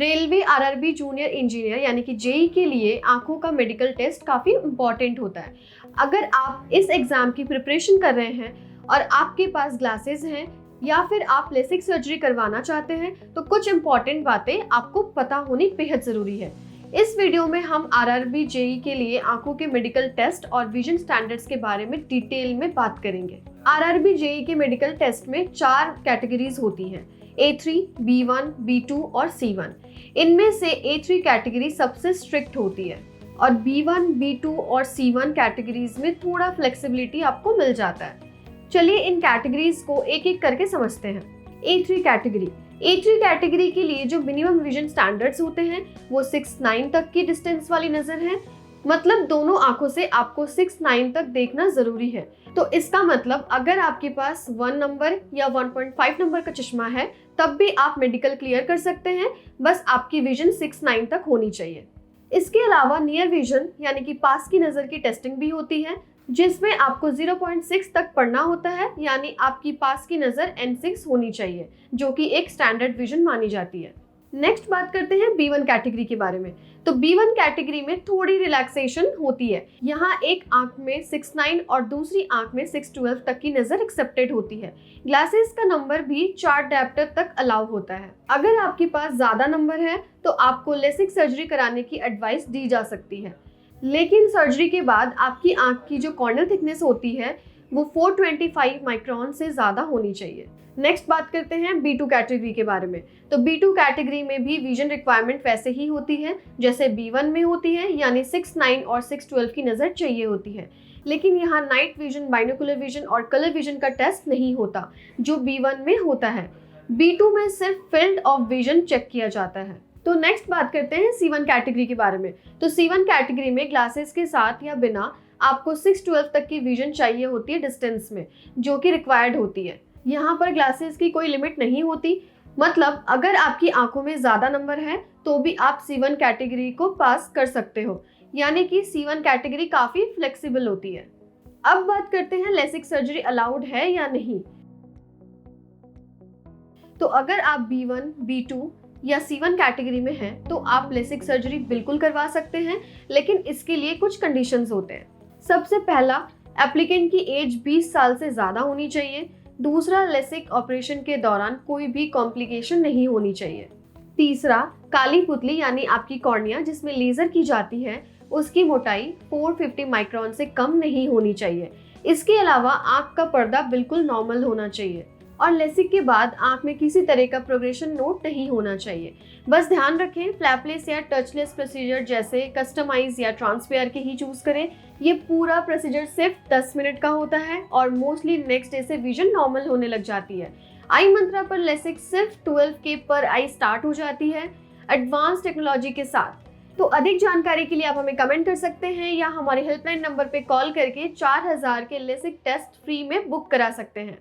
Railway RRB junior engineer यानी कि JEE के लिए आंखों का मेडिकल टेस्ट काफ़ी इम्पॉर्टेंट होता है। अगर आप इस एग्ज़ाम की प्रिपरेशन कर रहे हैं और आपके पास ग्लासेस हैं या फिर आप लेसिक सर्जरी करवाना चाहते हैं तो कुछ इम्पॉर्टेंट बातें आपको पता होनी बेहद ज़रूरी है। इस वीडियो में हम आरआरबी जेई के लिए आंखों के मेडिकल टेस्ट और विजन स्टैंडर्ड्स के बारे में डिटेल में बात करेंगे। आरआरबी जेई के मेडिकल टेस्ट में 4 कैटेगरीज होती हैं, A3, B1, B2 और C1। इनमें से A3 कैटेगरी सबसे स्ट्रिक्ट होती है और B1, B2 और C1 कैटेगरीज में थोड़ा फ्लेक्सिबिलिटी आपको मिल जाता है। चलिए इन कैटेगरीज को एक एक करके समझते हैं। A3 कैटेगरी के लिए जो मिनिमम विजन स्टैंडर्ड्स होते हैं वो 6-9 तक की डिस्टेंस वाली नज़र है, मतलब दोनों आंखों से आपको 6-9 तक देखना ज़रूरी है। तो इसका मतलब अगर आपके पास 1 नंबर या 1.5 नंबर का चश्मा है तब भी आप मेडिकल क्लियर कर सकते हैं, बस आपकी विजन 6-9 तक होनी चाहिए। इसके अलावा नियर विजन यानी कि पास की नज़र की टेस्टिंग भी होती है, जिसमें आपको 0.6 तक पढ़ना होता है, यानी आपकी पास की नज़र N6 होनी चाहिए, जो कि एक स्टैंडर्ड विजन मानी जाती है। नेक्स्ट बात करते हैं B1 कैटेगरी के बारे में। तो B1 कैटेगरी में थोड़ी रिलैक्सेशन होती है। यहाँ एक आंख में 6-9 और दूसरी आंख में 6-12 तक की नज़र एक्सेप्टेड होती है। ग्लासेस का नंबर भी 4 डायप्टर तक अलाउ होता है। अगर आपके पास ज़्यादा नंबर है तो आपको लेसिक सर्जरी कराने की एडवाइस दी जा सकती है, लेकिन सर्जरी के बाद आपकी आंख की जो कॉर्नियल थिकनेस होती है वो 425 माइक्रोन से ज़्यादा होनी चाहिए। नेक्स्ट बात करते हैं B2 कैटेगरी के बारे में। तो B2 कैटेगरी में भी विजन रिक्वायरमेंट वैसे ही होती है जैसे B1 में होती है, यानी 6-9 और 6-12 की नज़र चाहिए होती है, लेकिन यहाँ नाइट विजन, बाइनोकुलर विजन और कलर विजन का टेस्ट नहीं होता जो B1 में होता है। B2 में सिर्फ फील्ड ऑफ विजन चेक किया जाता है। तो नेक्स्ट बात करते हैं C1 कैटेगरी के बारे में। तो C1 कैटेगरी में ग्लासेस के साथ या बिना आपको 6-12 तक की विजन चाहिए होती है डिस्टेंस में, जो कि रिक्वायर्ड होती है। यहाँ पर ग्लासेस की कोई लिमिट नहीं होती, मतलब अगर आपकी आंखों में ज़्यादा नंबर है तो भी आप C1 कैटेगरी को पास कर सकते हो, यानी कि C1 कैटेगरी काफ़ी फ्लेक्सिबल होती है। अब बात करते हैं लेसिक सर्जरी अलाउड है या नहीं। तो अगर आप B1, B2 या C1 कैटेगरी में हैं तो आप लेसिक सर्जरी बिल्कुल करवा सकते हैं, लेकिन इसके लिए कुछ कंडीशंस होते हैं। सबसे पहला, एप्लीकेंट की एज 20 साल से ज़्यादा होनी चाहिए। दूसरा, लेसिक ऑपरेशन के दौरान कोई भी कॉम्प्लिकेशन नहीं होनी चाहिए। तीसरा, काली पुतली यानी आपकी कॉर्निया जिसमें लेज़र की जाती है उसकी मोटाई 450 माइक्रोन से कम नहीं होनी चाहिए। इसके अलावा आँख का पर्दा बिल्कुल नॉर्मल होना चाहिए और लेसिक के बाद आंख में किसी तरह का प्रोग्रेशन नोट नहीं होना चाहिए। बस ध्यान रखें, फ्लैपलेस या टचलेस प्रोसीजर जैसे कस्टमाइज या ट्रांसपेयर के ही चूज करें। ये पूरा प्रोसीजर सिर्फ 10 मिनट का होता है और मोस्टली नेक्स्ट डे से विजन नॉर्मल होने लग जाती है। आई मंत्रा पर लेसिक सिर्फ 12K पर आई स्टार्ट हो जाती है एडवांस टेक्नोलॉजी के साथ। तो अधिक जानकारी के लिए आप हमें कमेंट कर सकते हैं या हमारे हेल्पलाइन नंबर पे कॉल करके 4000 के लेसिक टेस्ट फ्री में बुक करा सकते हैं।